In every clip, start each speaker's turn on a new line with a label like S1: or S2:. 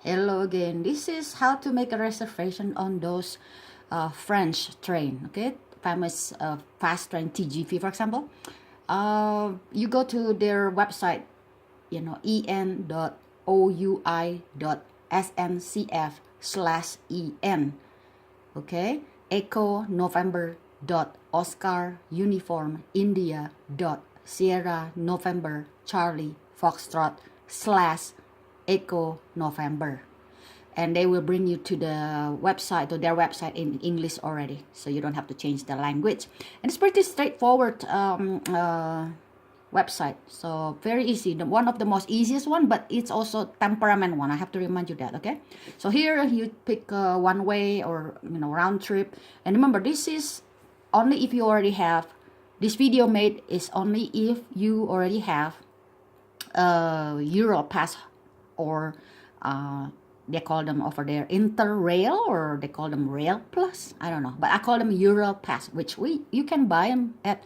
S1: Hello again. This is how to make a reservation on those French train, okay? Famous fast train TGV, for example. You go to their website, en.oui.sncf/en, okay? Echo November Oscar Uniform India Sierra November Charlie Foxtrot / Echo November, and they will bring you to their website in English already, so you don't have to change the language. And it's pretty straightforward website, so very easy. One of the most easiest one, but it's also temperament one. I have to remind you that. Okay, so here you pick one way or round trip, and remember, this is only if you already have this video made. Is only if you already have Eurail Pass, or they call them over there Interrail, or they call them Rail Plus. I don't know, but I call them Eurail Pass, which you can buy them at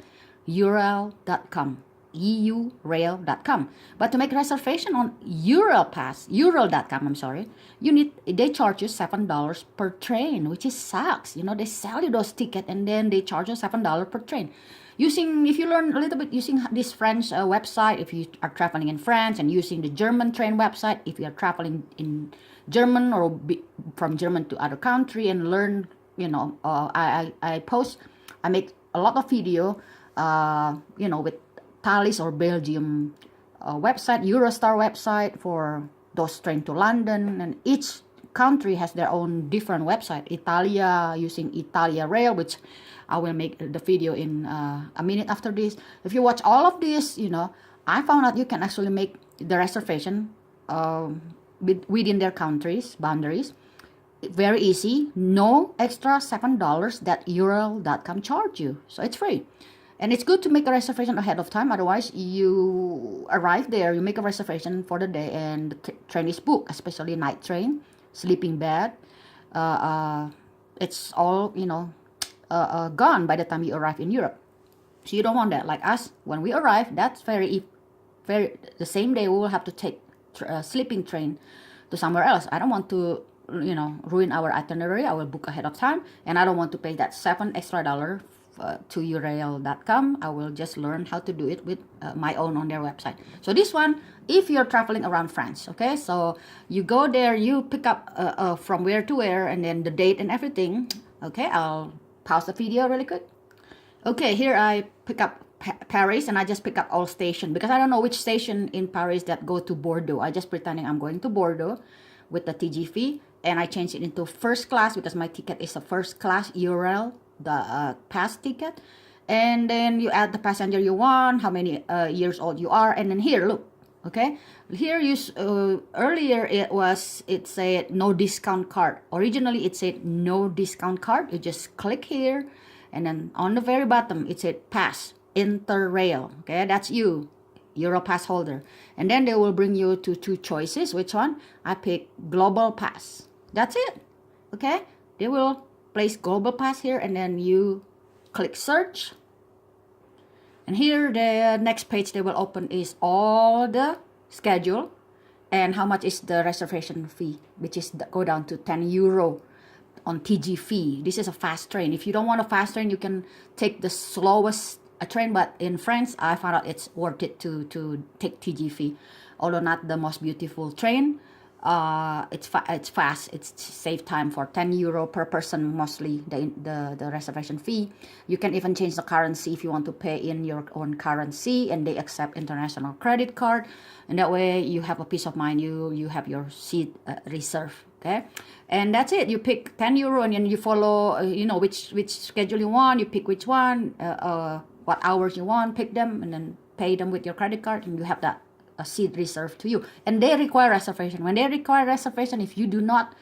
S1: Eurail.com. eurail.com. But to make a reservation on Eurail.com, I'm sorry, they charge you $7 per train, which is sucks. They sell you those tickets and then they charge you $7 per train. If you learn a little bit using this French website, if you are traveling in France, and using the German train website, if you are traveling in German or from German to other country, and learn, I make a lot of video, with Thalys or Belgium website, Eurostar website for those train to London, and each country has their own different website. Italia, using Italia Rail, which I will make the video in a minute after this. If you watch all of this, I found out you can actually make the reservation within their countries boundaries. Very easy. No extra $7 that Eurail.com charge you, so it's free. And it's good to make a reservation ahead of time. Otherwise, you arrive there, you make a reservation for the day, and the train is booked, especially night train, sleeping bag. It's all, gone by the time you arrive in Europe. So you don't want that. Like us, when we arrive, that's very the same day we will have to take a sleeping train to somewhere else. I don't want to, ruin our itinerary. I will book ahead of time, and I don't want to pay that $7 extra to Eurail.com. I will just learn how to do it with my own on their website. So this one, if you're traveling around France, okay, so you go there, you pick up from where to where, and then the date and everything. Okay, I'll pause the video really quick. Okay, here I pick up Paris, and I just pick up all station because I don't know which station in Paris that go to Bordeaux. I just pretending I'm going to Bordeaux with the TGV, and I change it into first class because my ticket is a first class Eurail, the pass ticket. And then you add the passenger you want, how many years old you are, and then here, look, okay, here earlier it said no discount card. Originally it said no discount card. You just click here, and then on the very bottom it said pass Interrail. Okay, that's you, Eurail Passholder. And then they will bring you to two choices. Which one? I pick Global Pass. That's it. Okay, they will place Global Pass here, and then you click search, and here the next page they will open is all the schedule and how much is the reservation fee, which is go down to €10 on TGV. This is a fast train. If you don't want a fast train, you can take the slowest train, but in France I found out it's worth it to take TGV, although not the most beautiful train. It's fast. It's save time for €10 per person, mostly the reservation fee. You can even change the currency if you want to pay in your own currency, and they accept international credit card, and that way you have a peace of mind. You have your seat reserved. Okay, and that's it. You pick €10, and then you follow which schedule you want. You pick which one, what hours you want, pick them, and then pay them with your credit card, and you have that a seat reserved to you. And they require reservation. When they require reservation, if you do not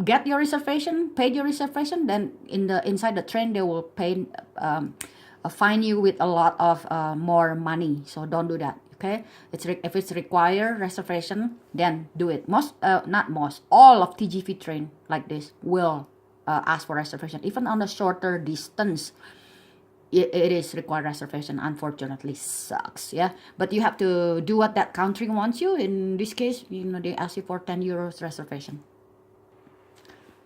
S1: get your reservation, paid your reservation, then inside the train they will fine you with a lot of more money. So don't do that. Okay, if it's require reservation, then do it. All of TGV train like this will ask for reservation, even on a shorter distance. it is required reservation. Unfortunately, sucks. Yeah, but you have to do what that country wants you. In this case, they ask you for 10 euros reservation.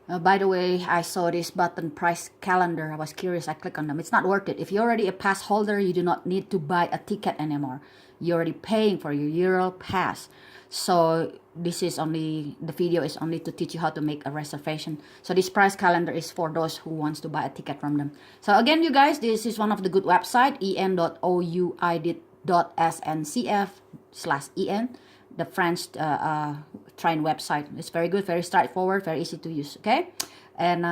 S1: By the way, I saw this button price calendar. I was curious. I click on them. It's not worth it. If you're already a pass holder, you do not need to buy a ticket anymore. You're already paying for your Eurail pass. So this is only, the video is only to teach you how to make a reservation. So this price calendar is for those who wants to buy a ticket from them. So again, you guys, this is one of the good website, en.ouidit.sncf/en. The French train website. It's very good, very straightforward, very easy to use. Okay, and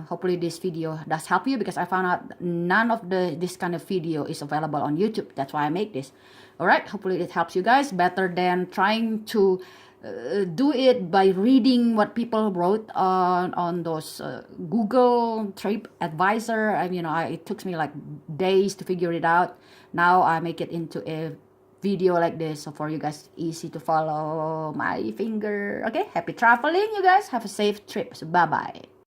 S1: hopefully this video does help you, because I found out none of this kind of video is available on YouTube. That's why I make this. All right, hopefully it helps you guys, better than trying to do it by reading what people wrote on those Google Trip Advisor. It took me like days to figure it out. Now I make it into a video like this, so for you guys, easy to follow my finger. Okay, happy traveling, you guys. Have a safe trip. So bye bye.